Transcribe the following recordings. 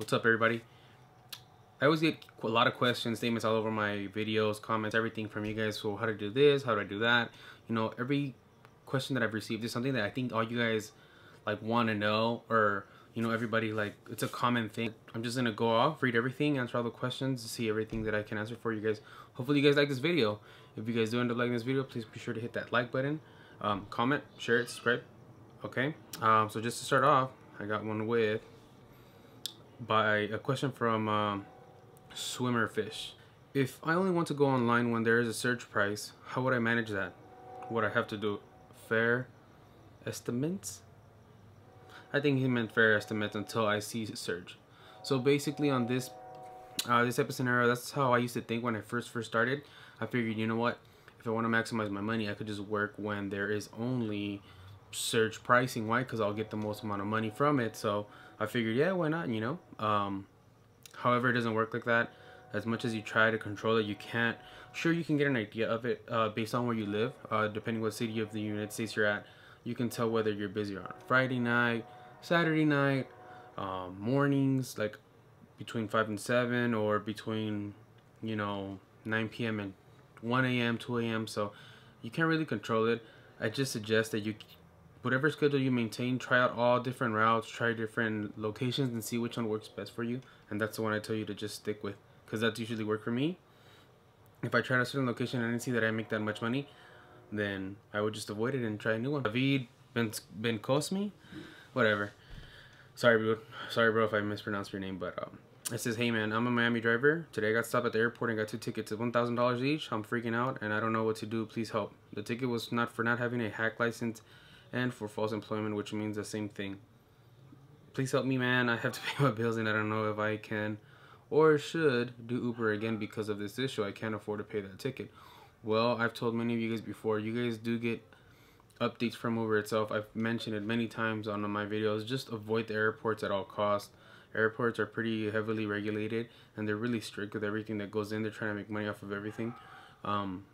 What's up, everybody? I always get a lot of questions, statements all over my videos, comments, everything from you guys. So how to do this, how do I do that? You know, every question that I've received is something that I think all you guys like want to know, or you know, everybody, like, it's a common thing. I'm just gonna go off, read everything, answer all the questions, see everything that I can answer for you guys. Hopefully you guys like this video. If you guys do end up liking this video, please be sure to hit that like button, comment, share it, subscribe. Okay, so just to start off, I got one by a question from Swimmerfish. If I only want to go online when there is a surge price, how would I manage that? Would I have to do fair estimates? I think he meant fair estimates until I see a surge. So basically, on this type of scenario, that's how I used to think when I first started. I figured, you know what, if I want to maximize my money, I could just work when there is only surge pricing. Why? Because I'll get the most amount of money from it. So I figured, yeah, why not, you know. However, it doesn't work like that. As much as you try to control it, you can't. Sure, you can get an idea of it based on where you live, depending what city of the United States you're at. You can tell whether you're busy on Friday night, Saturday night, mornings, like between 5 and 7, or between, you know, 9 p.m. and 1 a.m., 2 a.m. So you can't really control it. I just suggest that you, whatever schedule you maintain, try out all different routes, try different locations, and see which one works best for you. And that's the one I tell you to just stick with, because that's usually worked for me. If I tried a certain location and I didn't see that I make that much money, then I would just avoid it and try a new one. David Ben Cosme, whatever. Sorry, bro, if I mispronounced your name, but it says, hey man, I'm a Miami driver. Today I got stopped at the airport and got 2 tickets at $1,000 each. I'm freaking out and I don't know what to do. Please help. The ticket was not for not having a hack license and for false employment, which means the same thing. Please help me, man. I have to pay my bills and I don't know if I can or should do Uber again because of this issue. I can't afford to pay that ticket. Well, I've told many of you guys before, you guys do get updates from Uber itself. I've mentioned it many times on my videos. Just avoid the airports at all costs. Airports are pretty heavily regulated and they're really strict with everything that goes in. They're trying to make money off of everything.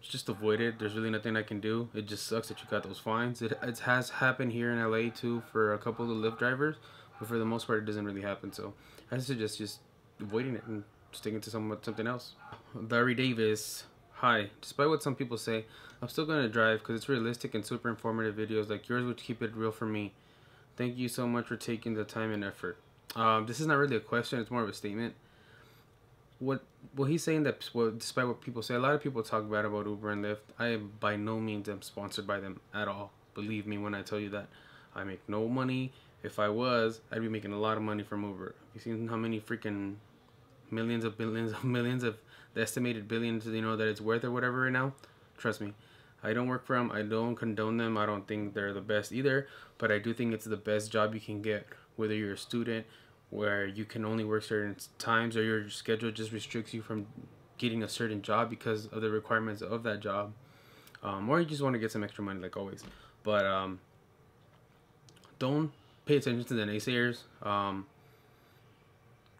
Just avoid it. There's really nothing I can do. It just sucks that you got those fines. It has happened here in LA too for a couple of Lyft drivers, but for the most part it doesn't really happen. So I suggest just avoiding it and sticking to something else. Larry Davis, hi. Despite what some people say, I'm still gonna drive because it's realistic and super informative videos like yours would keep it real for me. Thank you so much for taking the time and effort. This is not really a question, it's more of a statement. What he's saying, that, well, despite what people say, a lot of people talk bad about Uber and Lyft. I by no means am sponsored by them at all. Believe me when I tell you that. I make no money. If I was, I'd be making a lot of money from Uber. You seen how many freaking millions of the estimated billions, you know, that it's worth or whatever right now? Trust me. I don't work for them. I don't condone them. I don't think they're the best either. But I do think it's the best job you can get, whether you're a student, where you can only work certain times, or your schedule just restricts you from getting a certain job because of the requirements of that job, or you just want to get some extra money, like always. But don't pay attention to the naysayers.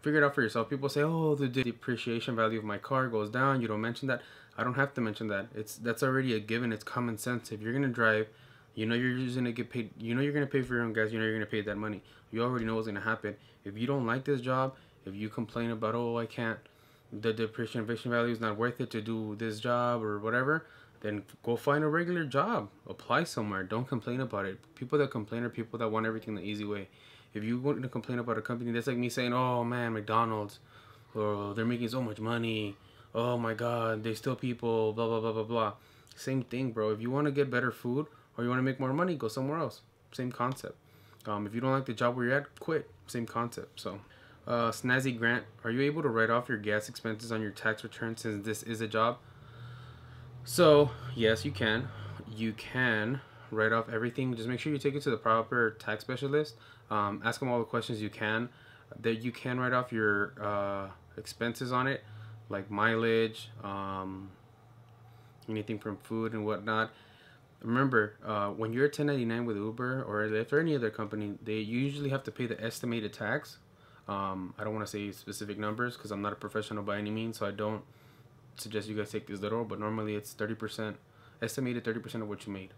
Figure it out for yourself. People say, oh, the depreciation value of my car goes down. You don't mention that. I don't have to mention that. That's already a given. It's common sense. If you're gonna drive, you know you're just gonna get paid. You know you're gonna pay for your own gas. You know you're gonna pay that money. You already know what's gonna happen. If you don't like this job, if you complain about, oh, I can't, the depreciation value is not worth it to do this job or whatever, then go find a regular job. Apply somewhere. Don't complain about it. People that complain are people that want everything the easy way. If you want to complain about a company, that's like me saying, oh man, McDonald's, or they're making so much money. Oh my God, they steal people, blah, blah, blah, blah, blah. Same thing, bro. If you want to get better food or you want to make more money, go somewhere else. Same concept. If you don't like the job where you're at, quit. Same concept. So, Snazzy Grant, are you able to write off your gas expenses on your tax return since this is a job? So, yes, you can. You can write off everything. Just make sure you take it to the proper tax specialist. Ask them all the questions you can. That you can write off your expenses on it, like mileage, anything from food and whatnot. Remember, when you're a 1099 with Uber or Lyft or any other company, they usually have to pay the estimated tax. I don't want to say specific numbers because I'm not a professional by any means, so I don't suggest you guys take this literal, but normally it's 30%, estimated 30% of what you made.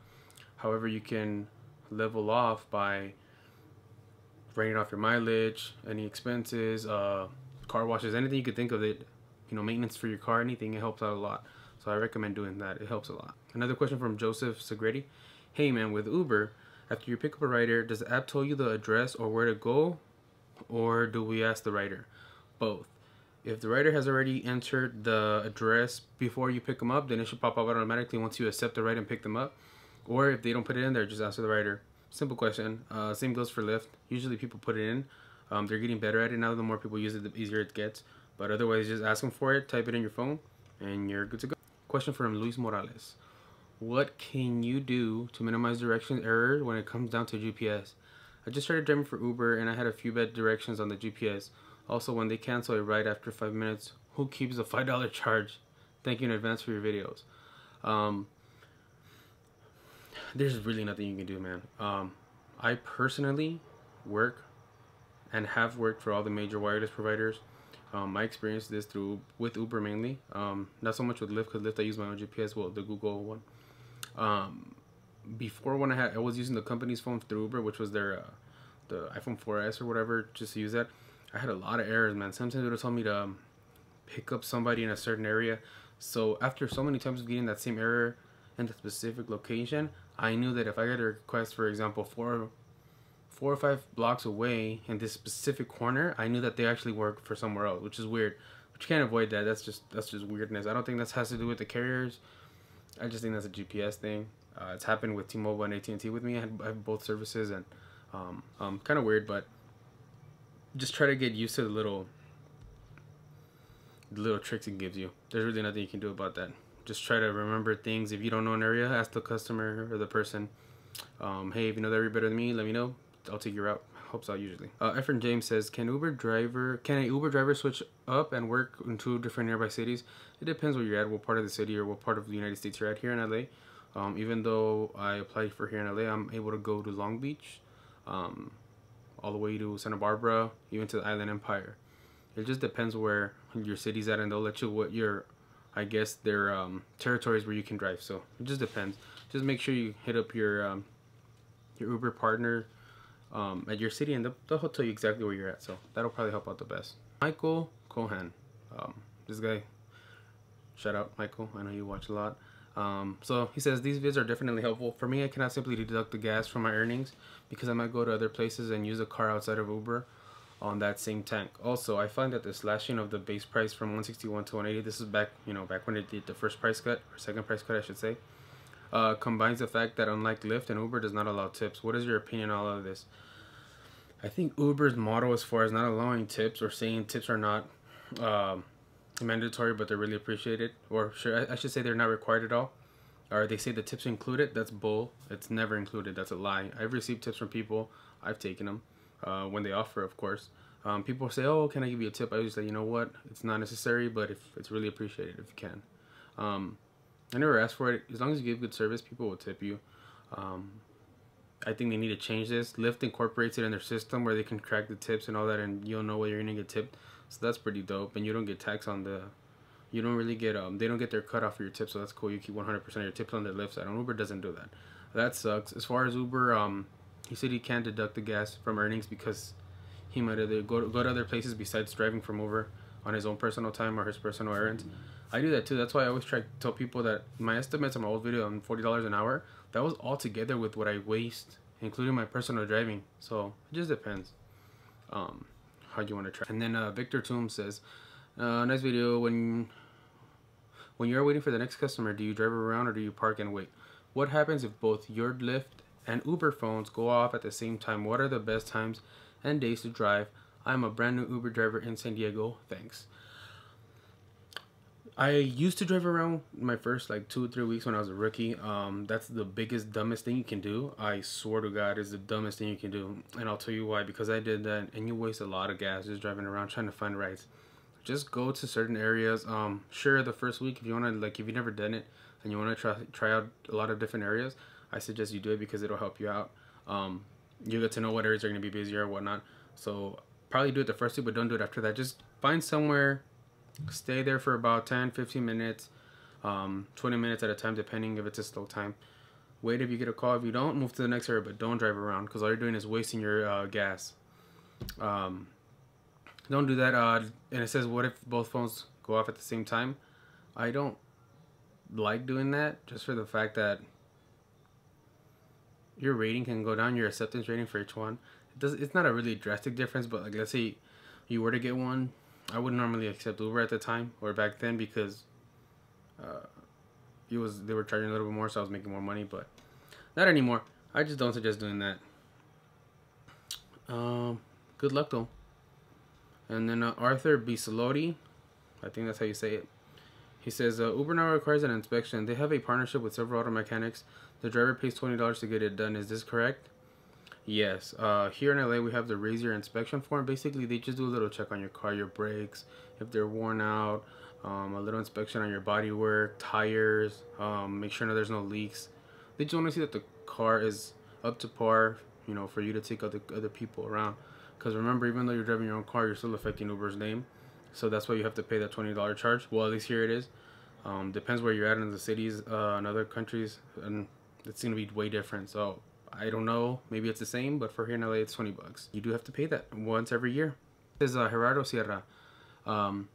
However, you can level off by writing off your mileage, any expenses, car washes, anything you could think of it, you know, maintenance for your car, anything, it helps out a lot. So I recommend doing that. It helps a lot. Another question from Joseph Segretti. Hey man, with Uber, after you pick up a rider, does the app tell you the address or where to go, or do we ask the rider? Both. If the rider has already entered the address before you pick them up, then it should pop up automatically once you accept the ride and pick them up. Or if they don't put it in there, just ask the rider. Simple question. Same goes for Lyft. Usually people put it in. They're getting better at it now. The more people use it, the easier it gets. But otherwise, just ask them for it, type it in your phone, and you're good to go. Question from Luis Morales. What can you do to minimize direction error when it comes down to GPS? I just started driving for Uber and I had a few bad directions on the GPS. Also, when they cancel a ride after 5 minutes, who keeps the $5 charge? Thank you in advance for your videos. There's really nothing you can do, man. I personally work and have worked for all the major wireless providers. I experienced this with Uber mainly. Not so much with Lyft, because Lyft I use my own GPS, well, the Google one. Before, when I was using the company's phone through Uber, which was their the iPhone 4S or whatever, just to use that. I had a lot of errors, man. Sometimes it would tell me to pick up somebody in a certain area. So after so many times of getting that same error in the specific location, I knew that if I got a request, for example, four or five blocks away in this specific corner, I knew that they actually work for somewhere else, which is weird. But you can't avoid that. That's just weirdness. I don't think that has to do with the carriers. I just think that's a GPS thing. It's happened with T-Mobile and AT&T with me. I have both services, and kind of weird, but just try to get used to the little tricks it gives you. There's really nothing you can do about that. Just try to remember things. If you don't know an area, ask the customer or the person. Hey, if you know the area better than me, let me know. I'll take your route. Helps out usually. Efren James says, can a Uber driver switch up and work in 2 different nearby cities? It depends where you're at, what part of the city or what part of the United States you're at. Here in LA, even though I applied for here in LA, I'm able to go to Long Beach, all the way to Santa Barbara, even to the Island Empire. It just depends where your city's at, and they'll let you what your, I guess, their territories where you can drive. So it just depends. Just make sure you hit up your Uber partner at your city, and they'll tell you exactly where you're at. So that'll probably help out the best. Michael Cohan, this guy, shout out Michael, I know you watch a lot. So he says, these vids are definitely helpful. For me, I cannot simply deduct the gas from my earnings because I might go to other places and use a car outside of Uber on that same tank. Also, I find that the slashing of the base price from 161 to 180, this is back when it did the first price cut, or second price cut I should say, combines the fact that unlike Lyft and Uber does not allow tips. What is your opinion on all of this? I think Uber's motto as far as not allowing tips, or saying tips are not mandatory but they're really appreciated, or sure, I should say they're not required at all, or they say the tips are included. That's bull. It's never included. That's a lie. I've received tips from people. I've taken them when they offer, of course. People say, oh, can I give you a tip? I just say, you know what, it's not necessary, but if it's really appreciated if you can. I never ask for it. As long as you give good service, people will tip you. I think they need to change this. Lyft incorporates it in their system where they can track the tips and all that, and you'll know where you're gonna get tipped. So that's pretty dope, and you don't get taxed on the. You don't really get they don't get their cut off for your tips, so that's cool. You keep 100% of your tips on the Lyft side. And Uber doesn't do that. That sucks. As far as Uber, he said he can't deduct the gas from earnings because he might either go to other places besides driving from Uber on his own personal time or his personal errands. I do that too. That's why I always try to tell people that my estimates on my old video on $40 an hour, that was all together with what I waste, including my personal driving. So it just depends how you want to try. And then Victor Toom says, nice video. When you're waiting for the next customer, do you drive around or do you park and wait? What happens if both your Lyft and Uber phones go off at the same time? What are the best times and days to drive? I'm a brand new Uber driver in San Diego. Thanks. I used to drive around my first like 2 or 3 weeks when I was a rookie. That's the biggest, dumbest thing you can do. I swear to God, it's the dumbest thing you can do. And I'll tell you why. Because I did that, and you waste a lot of gas just driving around trying to find rides. Just go to certain areas. Sure, the first week, if you want to, like, if you've never done it and you want to try out a lot of different areas, I suggest you do it because it'll help you out. You get to know what areas are going to be busy or whatnot. So probably do it the first week, but don't do it after that. Just find somewhere. Stay there for about 10-15 minutes, 20 minutes at a time, depending if it's a slow time. Wait if you get a call. If you don't, move to the next area, but don't drive around because all you're doing is wasting your gas. Um, don't do that. And it says, what if both phones go off at the same time? I don't like doing that, just for the fact that your rating can go down, your acceptance rating for each one. It's not a really drastic difference, but like let's say you were to get one, I wouldn't normally accept Uber at the time or back then because uh, they were charging a little bit more, so I was making more money, but not anymore. I just don't suggest doing that. Good luck though. And then Arthur Bisaloti, I think that's how you say it. He says Uber now requires an inspection. They have a partnership with several auto mechanics. The driver pays $20 to get it done. Is this correct? Yes. Here in LA, we have the Raise Your Inspection form. Basically, they just do a little check on your car, your brakes, if they're worn out, a little inspection on your bodywork, tires, make sure there's no leaks. They just want to see that the car is up to par, for you to take other people around. Because remember, even though you're driving your own car, you're still affecting Uber's name. So that's why you have to pay that $20 charge. Well, at least here it is. Depends where you're at in the cities, in other countries, and it's gonna be way different. So I don't know. Maybe it's the same, but for here in LA, it's $20. You do have to pay that once every year. This is Gerardo Sierra. Do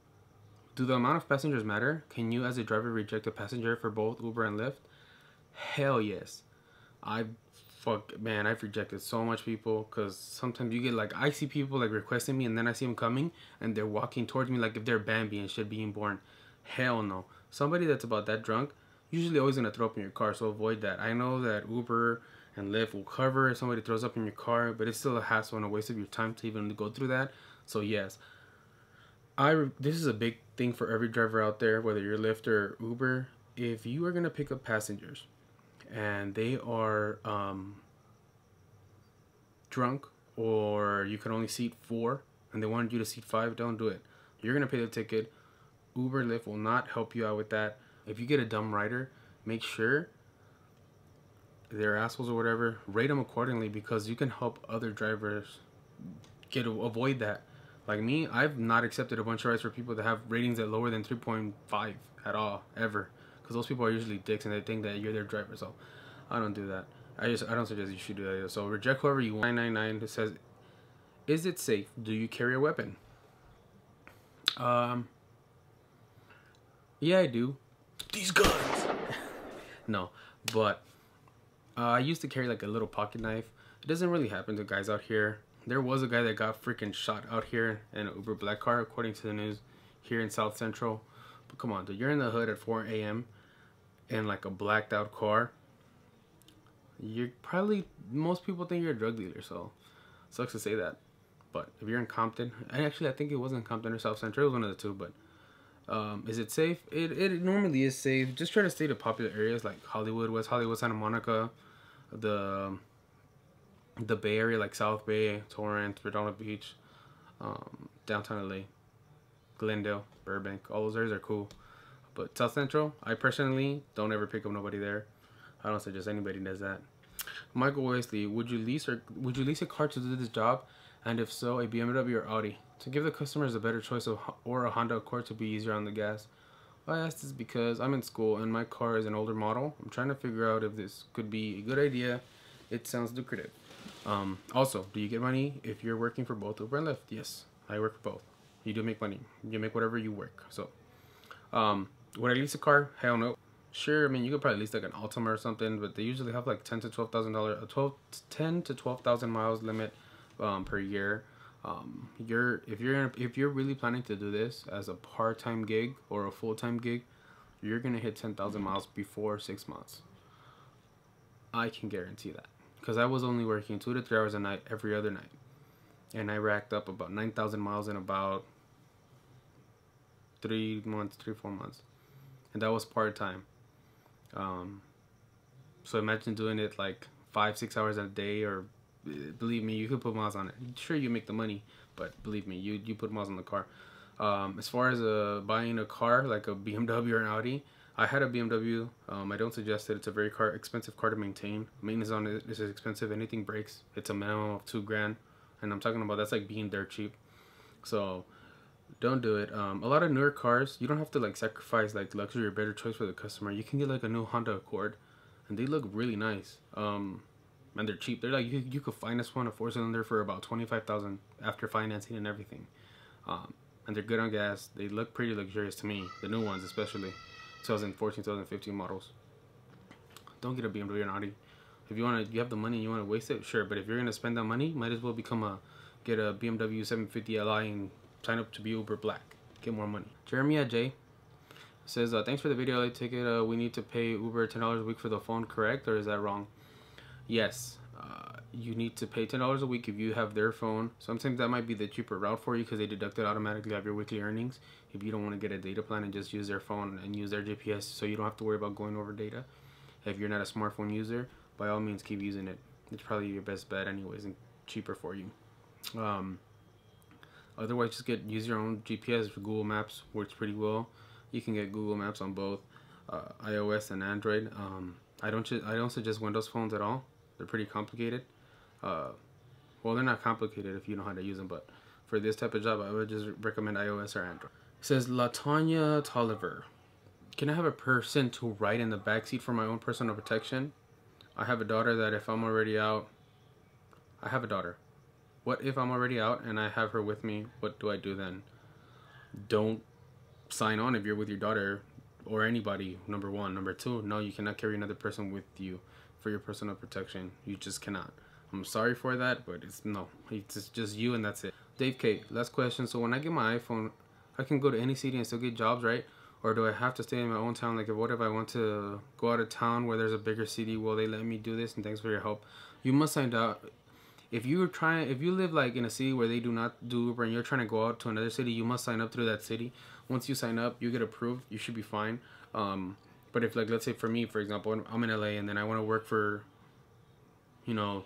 the amount of passengers matter? Can you, as a driver, reject a passenger for both Uber and Lyft? Hell yes. I've rejected so much people because sometimes you get like, I see people like requesting me and then I see them coming and they're walking towards me like if they're Bambi and shit being born. Hell no. Somebody that's about that drunk usually always gonna throw up in your car, so avoid that. I know that Uber and Lyft will cover if somebody throws up in your car, but it's still a hassle and a waste of your time to even go through that. So yes, this is a big thing for every driver out there, whether you're Lyft or Uber. If you are gonna pick up passengers and they are drunk, or you can only seat 4 and they wanted you to seat 5, don't do it. You're gonna pay the ticket. Uber, Lyft will not help you out with that. If you get a dumb rider, make sure they're assholes or whatever, rate them accordingly, because you can help other drivers avoid that. Like me, I've not accepted a bunch of rides for people that have ratings that lower than 3.5 at all, ever. Because those people are usually dicks and they think that you're their driver, so I don't do that. I don't suggest you should do that either. So reject whoever you want. 999 says, is it safe? Do you carry a weapon? Yeah, I do. These guns. No, but I used to carry like a little pocket knife. It doesn't really happen to guys out here. There was a guy that got freaking shot out here in an Uber black car, according to the news, here in South Central. But come on, dude, you're in the hood at 4 a.m. in like a blacked out car. Most people think you're a drug dealer, so sucks to say that. But if you're in Compton, and actually I think it wasn't Compton or South Central, it was one of the two, but is it safe? It normally is safe. Just try to stay to popular areas like Hollywood, West Hollywood, Santa Monica, the Bay Area like South Bay, Torrance, Redondo Beach, downtown LA, Glendale, Burbank. All those areas are cool. But South Central, I personally don't ever pick up nobody there. I don't suggest anybody does that. Michael Wesley, would you lease a car to do this job? And if so, a BMW or Audi? To give the customers a better choice or a Honda Accord to be easier on the gas. I asked this because I'm in school and my car is an older model. I'm trying to figure out if this could be a good idea. It sounds lucrative. Also, do you get money if you're working for both Uber and Lyft? Yes, I work for both. You do make money. You make whatever you work. So, would I lease a car? Hell no. Sure, I mean, you could probably lease like an Altima or something, but they usually have like $10,000 to $12,000, 10 to 12,000 miles limit per year. If you're really planning to do this as a part-time gig or a full-time gig, you're gonna hit 10,000 miles before 6 months. I can guarantee that, because I was only working 2 to 3 hours a night every other night, and I racked up about 9,000 miles in about 4 months, and that was part-time. So imagine doing it like 5-6 hours a day, or believe me, you could put miles on it. Sure, you make the money, but believe me, you put miles on the car. As far as buying a car like a BMW or an Audi, I had a BMW. I don't suggest it. It's a very expensive car to maintain. Maintenance on it is expensive. Anything breaks, it's a minimum of $2,000, and I'm talking about that's like being dirt cheap. So don't do it. A lot of newer cars, you don't have to like sacrifice like luxury or better choice for the customer. You can get like a new Honda Accord, and they look really nice. and they're cheap. They're like you could finance one, a 4-cylinder, for about 25,000 after financing and everything. And they're good on gas. They look pretty luxurious to me. The new ones, especially 2014, 2015 models. Don't get a BMW or an Audi. If you have the money and you want to waste it, sure. But if you're gonna spend that money, might as well get a BMW 750 Li and sign up to be Uber Black. Get more money. Jeremiah J says, thanks for the video, LA Ticket. We need to pay Uber $10 a week for the phone, correct? Or is that wrong? Yes. You need to pay $10 a week if you have their phone. Sometimes that might be the cheaper route for you because they deduct it automatically out of your weekly earnings. If you don't want to get a data plan and just use their phone and use their GPS, so you don't have to worry about going over data. If you're not a smartphone user, by all means keep using it. It's probably your best bet anyways and cheaper for you. Otherwise, just use your own GPS. Google Maps works pretty well. You can get Google Maps on both iOS and Android. I don't suggest Windows phones at all. They're pretty complicated. Well, they're not complicated if you know how to use them, but for this type of job, I would just recommend iOS or Android. It says Latanya Tolliver. Can I have a person to ride in the backseat for my own personal protection? I have a daughter that if I'm already out... I have a daughter. What if I'm already out and I have her with me? What do I do then? Don't sign on if you're with your daughter or anybody, number one. Number two, no, you cannot carry another person with you for your personal protection. You just cannot. I'm sorry for that, but it's just you and that's it. Dave K, last question. So when I get my iPhone, I can go to any city and still get jobs, right? Or do I have to stay in my own town? Like, what if I want to go out of town where there's a bigger city? Will they let me do this? And thanks for your help. You must sign out. If you live like in a city where they do not do Uber and you're trying to go out to another city, you must sign up through that city. Once you sign up, you get approved. You should be fine. But if, like, let's say for me, for example, I'm in LA and then I want to work for, you know,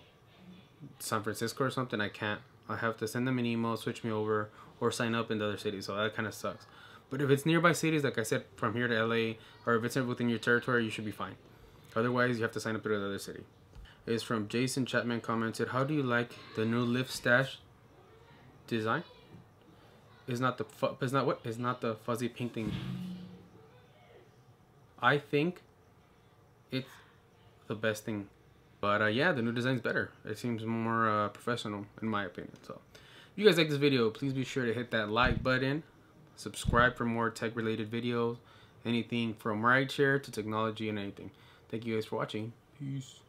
San Francisco or something, I can't. I have to send them an email, switch me over, or sign up in the other cities. So that kind of sucks. But if it's nearby cities, like I said, from here to LA, or if it's within your territory, you should be fine. Otherwise, you have to sign up through the other city. It's from Jason Chapman, commented, how do you like the new Lyft stash design? Is not the fuzzy pink thing. I think it's the best thing. But yeah, the new design's better. It seems more professional in my opinion. So if you guys like this video, please be sure to hit that like button. Subscribe for more tech related videos. Anything from rideshare to technology and anything. Thank you guys for watching. Peace.